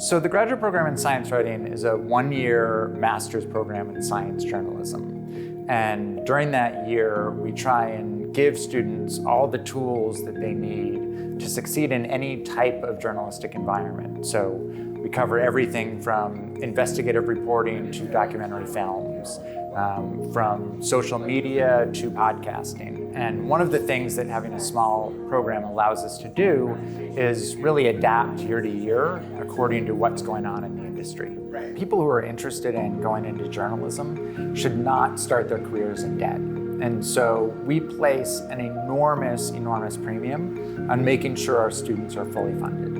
So the graduate program in science writing is a one-year master's program in science journalism. And during that year, we try and give students all the tools that they need to succeed in any type of journalistic environment. So we cover everything from investigative reporting to documentary films, from social media to podcasting. And one of the things that having a small program allows us to do is really adapt year to year according to what's going on in the industry. People who are interested in going into journalism should not start their careers in debt. And so we place an enormous premium on making sure our students are fully funded.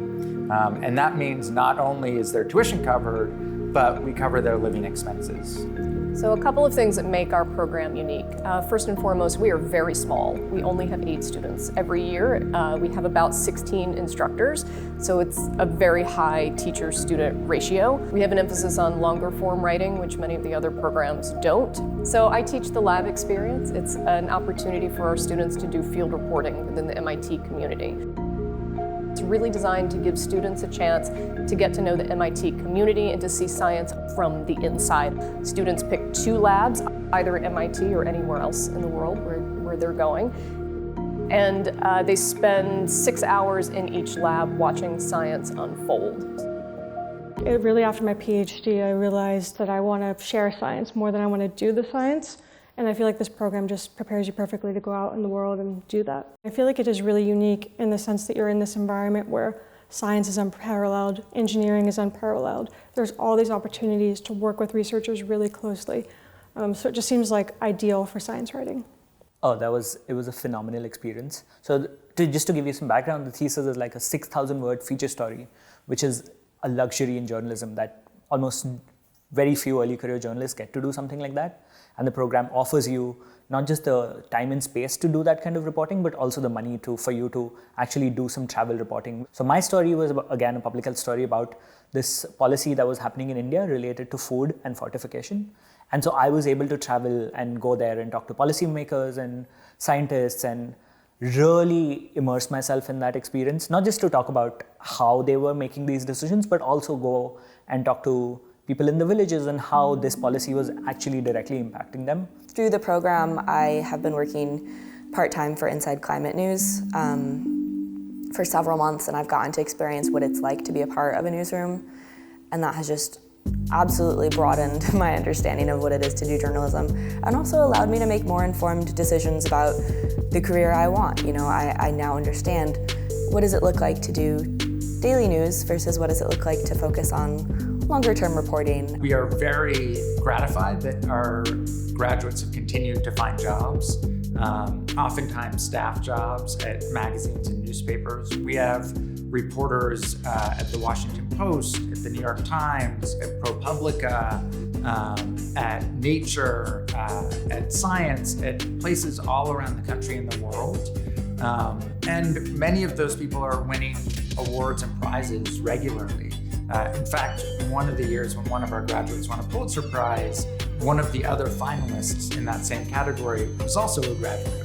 And that means not only is their tuition covered, but we cover their living expenses. So a couple of things that make our program unique. First and foremost, we are very small. We only have 8 students. Every year, we have about 16 instructors, so it's a very high teacher-student ratio. We have an emphasis on longer form writing, which many of the other programs don't. So I teach the lab experience. It's an opportunity for our students to do field reporting within the MIT community. It's really designed to give students a chance to get to know the MIT community and to see science from the inside. Students pick 2 labs, either at MIT or anywhere else in the world where they're going. And they spend 6 hours in each lab watching science unfold. Really, after my PhD, I realized that I want to share science more than I want to do the science. And I feel like this program just prepares you perfectly to go out in the world and do that. I feel like it is really unique in the sense that you're in this environment where science is unparalleled, engineering is unparalleled. There's all these opportunities to work with researchers really closely. So it just seems like ideal for science writing. Oh, it was a phenomenal experience. So just to give you some background, the thesis is like a 6,000-word feature story, which is a luxury in journalism that almost very few early career journalists get to do something like that. And the program offers you not just the time and space to do that kind of reporting, but also the money for you to actually do some travel reporting. So my story was, again, a public health story about this policy that was happening in India related to food and fortification. And so I was able to travel and go there and talk to policymakers and scientists and really immerse myself in that experience, not just to talk about how they were making these decisions, but also go and talk to people in the villages and how this policy was actually directly impacting them. Through the program, I have been working part-time for Inside Climate News for several months, and I've gotten to experience what it's like to be a part of a newsroom, and that has just absolutely broadened my understanding of what it is to do journalism, and also allowed me to make more informed decisions about the career I want. You know, I now understand what does it look like to do daily news versus what does it look like to focus on longer-term reporting. We are very gratified that our graduates have continued to find jobs, oftentimes staff jobs at magazines and newspapers. We have reporters at the Washington Post, at the New York Times, at ProPublica, at Nature, at Science, at places all around the country and the world. And many of those people are winning awards and prizes regularly. In fact, one of the years when one of our graduates won a Pulitzer Prize, one of the other finalists in that same category was also a graduate